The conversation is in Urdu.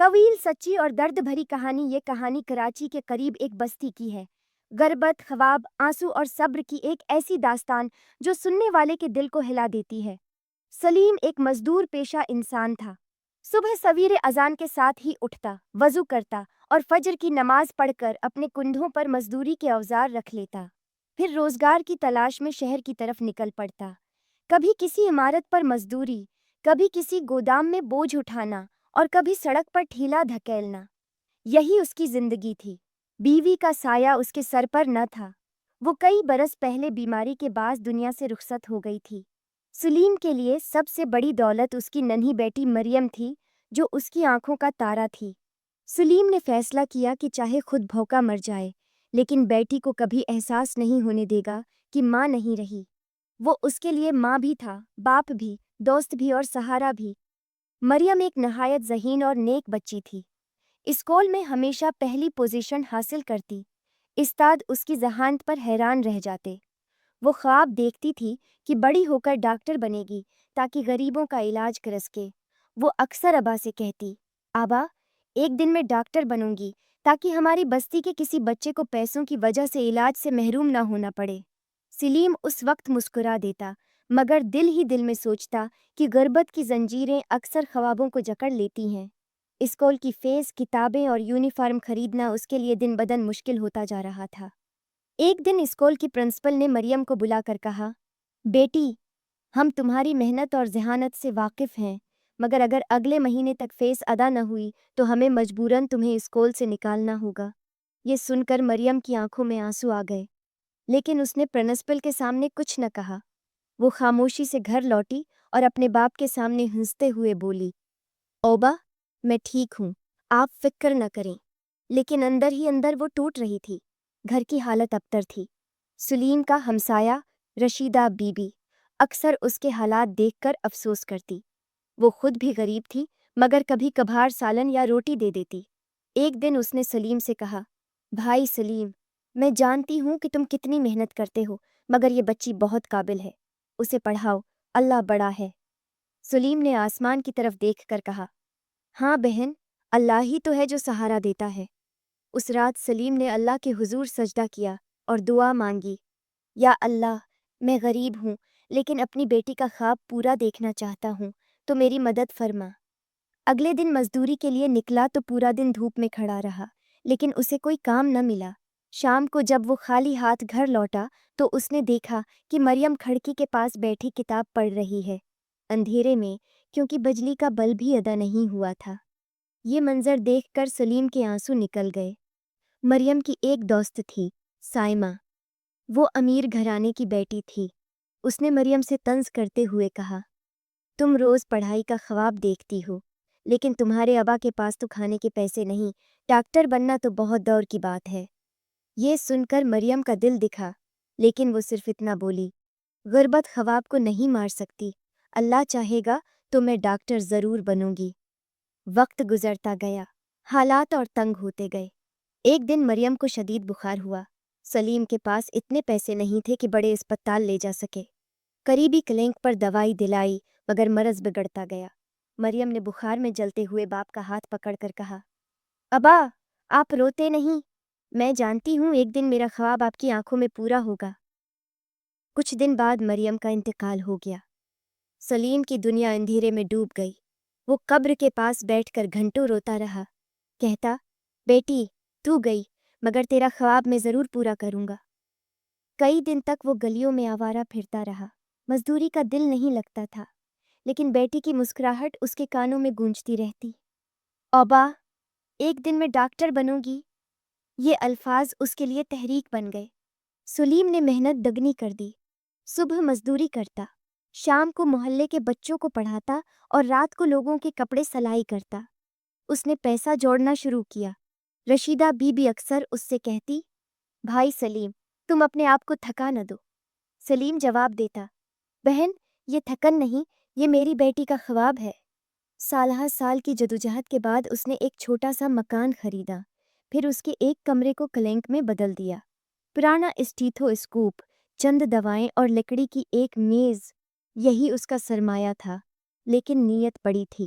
طویل سچی اور درد بھری کہانی۔ یہ کہانی کراچی کے قریب ایک بستی کی ہے۔ غربت، خواب، آنسو اور صبر کی ایک ایسی داستان جو سننے والے کے دل کو ہلا دیتی ہے۔ سلیم ایک مزدور پیشہ انسان تھا۔ صبح سویر اذان کے ساتھ ہی اٹھتا، وضو کرتا اور فجر کی نماز پڑھ کر اپنے کندھوں پر مزدوری کے اوزار رکھ لیتا۔ پھر روزگار کی تلاش میں شہر کی طرف نکل پڑتا۔ کبھی کسی عمارت پر مزدوری، کبھی کسی گودام میں بوجھ اٹھانا اور کبھی سڑک پر ٹھیلا دھکیلنا۔ یہی اس کی زندگی تھی۔ بیوی کا سایہ اس کے سر پر نہ تھا۔ وہ کئی برس پہلے بیماری کے باعث دنیا سے رخصت ہو گئی تھی۔ سلیم کے لیے سب سے بڑی دولت اس کی ننھی بیٹی مریم تھی، جو اس کی آنکھوں کا تارا تھی۔ سلیم نے فیصلہ کیا کہ چاہے خود بھوکا مر جائے، لیکن بیٹی کو کبھی احساس نہیں ہونے دے گا کہ ماں نہیں رہی۔ وہ اس کے لیے ماں بھی تھا، باپ بھی، دوست بھی اور سہارا بھی۔ مریم ایک نہایت ذہین اور نیک بچی تھی۔ اسکول میں ہمیشہ پہلی پوزیشن حاصل کرتی۔ استاد اس کی ذہانت پر حیران رہ جاتے۔ وہ خواب دیکھتی تھی کہ بڑی ہو کر ڈاکٹر بنے گی تاکہ غریبوں کا علاج کر سکے۔ وہ اکثر ابا سے کہتی، آبا، ایک دن میں ڈاکٹر بنوں گی تاکہ ہماری بستی کے کسی بچے کو پیسوں کی وجہ سے علاج سے محروم نہ ہونا پڑے۔ سلیم اس وقت مسکرا دیتا، مگر دل ہی دل میں سوچتا کہ غربت کی زنجیریں اکثر خوابوں کو جکڑ لیتی ہیں۔ اسکول کی فیس، کتابیں اور یونیفارم خریدنا اس کے لیے دن بدن مشکل ہوتا جا رہا تھا۔ ایک دن اسکول کی پرنسپل نے مریم کو بلا کر کہا، بیٹی، ہم تمہاری محنت اور ذہانت سے واقف ہیں، مگر اگر اگلے مہینے تک فیس ادا نہ ہوئی تو ہمیں مجبوراً تمہیں اسکول سے نکالنا ہوگا۔ یہ سن کر مریم کی آنکھوں میں آنسو آ گئے، لیکن اس نے پرنسپل کے سامنے کچھ نہ کہا۔ وہ خاموشی سے گھر لوٹی اور اپنے باپ کے سامنے ہنستے ہوئے بولی، اوبا، میں ٹھیک ہوں، آپ فکر نہ کریں۔ لیکن اندر ہی اندر وہ ٹوٹ رہی تھی۔ گھر کی حالت ابتر تھی۔ سلیم کا ہمسایہ رشیدہ بی بی اکثر اس کے حالات دیکھ کر افسوس کرتی۔ وہ خود بھی غریب تھی، مگر کبھی کبھار سالن یا روٹی دے دیتی۔ ایک دن اس نے سلیم سے کہا، بھائی سلیم، میں جانتی ہوں کہ تم کتنی محنت کرتے ہو، مگر یہ بچی بہت قابل ہے، اسے پڑھاؤ، اللہ بڑا ہے۔ سلیم نے آسمان کی طرف دیکھ کر کہا، ہاں بہن، اللہ ہی تو ہے جو سہارا دیتا ہے۔ اس رات سلیم نے اللہ کے حضور سجدہ کیا اور دعا مانگی، یا اللہ، میں غریب ہوں لیکن اپنی بیٹی کا خواب پورا دیکھنا چاہتا ہوں، تو میری مدد فرما۔ اگلے دن مزدوری کے لیے نکلا تو پورا دن دھوپ میں کھڑا رہا، لیکن اسے کوئی کام نہ ملا۔ شام کو جب وہ خالی ہاتھ گھر لوٹا تو اس نے دیکھا کہ مریم کھڑکی کے پاس بیٹھی کتاب پڑھ رہی ہے، اندھیرے میں، کیونکہ بجلی کا بلب بھی ادا نہیں ہوا تھا۔ یہ منظر دیکھ کر سلیم کے آنسو نکل گئے۔ مریم کی ایک دوست تھی، سائمہ۔ وہ امیر گھرانے کی بیٹی تھی۔ اس نے مریم سے طنز کرتے ہوئے کہا، تم روز پڑھائی کا خواب دیکھتی ہو، لیکن تمہارے ابا کے پاس تو کھانے کے پیسے نہیں، ڈاکٹر بننا تو بہت دور کی بات ہے۔ یہ سن کر مریم کا دل دکھا، لیکن وہ صرف اتنا بولی، غربت خواب کو نہیں مار سکتی، اللہ چاہے گا تو میں ڈاکٹر ضرور بنوں گی۔ وقت گزرتا گیا، حالات اور تنگ ہوتے گئے۔ ایک دن مریم کو شدید بخار ہوا۔ سلیم کے پاس اتنے پیسے نہیں تھے کہ بڑے اسپتال لے جا سکے۔ قریبی کلینک پر دوائی دلائی، مگر مرض بگڑتا گیا۔ مریم نے بخار میں جلتے ہوئے باپ کا ہاتھ پکڑ کر کہا، ابا، آپ روتے نہیں، میں جانتی ہوں ایک دن میرا خواب آپ کی آنکھوں میں پورا ہوگا۔ کچھ دن بعد مریم کا انتقال ہو گیا۔ سلیم کی دنیا اندھیرے میں ڈوب گئی۔ وہ قبر کے پاس بیٹھ کر گھنٹوں روتا رہا، کہتا، بیٹی، تو گئی، مگر تیرا خواب میں ضرور پورا کروں گا۔ کئی دن تک وہ گلیوں میں آوارہ پھرتا رہا۔ مزدوری کا دل نہیں لگتا تھا، لیکن بیٹی کی مسکراہٹ اس کے کانوں میں گونجتی رہتی۔ اوبا، ایک دن میں ڈاکٹر بنوں گی۔ یہ الفاظ اس کے لیے تحریک بن گئے۔ سلیم نے محنت دگنی کر دی۔ صبح مزدوری کرتا، شام کو محلے کے بچوں کو پڑھاتا اور رات کو لوگوں کے کپڑے سلائی کرتا۔ اس نے پیسہ جوڑنا شروع کیا۔ رشیدہ بی بی اکثر اس سے کہتی، بھائی سلیم، تم اپنے آپ کو تھکا نہ دو۔ سلیم جواب دیتا، بہن، یہ تھکن نہیں، یہ میری بیٹی کا خواب ہے۔ سالہ سال کی جدوجہد کے بعد اس نے ایک چھوٹا سا مکان خریدا، پھر اس کے ایک کمرے کو کلینک میں بدل دیا۔ پرانا اسٹیتھو اسکوپ، چند دوائیں اور لکڑی کی ایک میز، یہی اس کا سرمایہ تھا، لیکن نیت بڑی تھی۔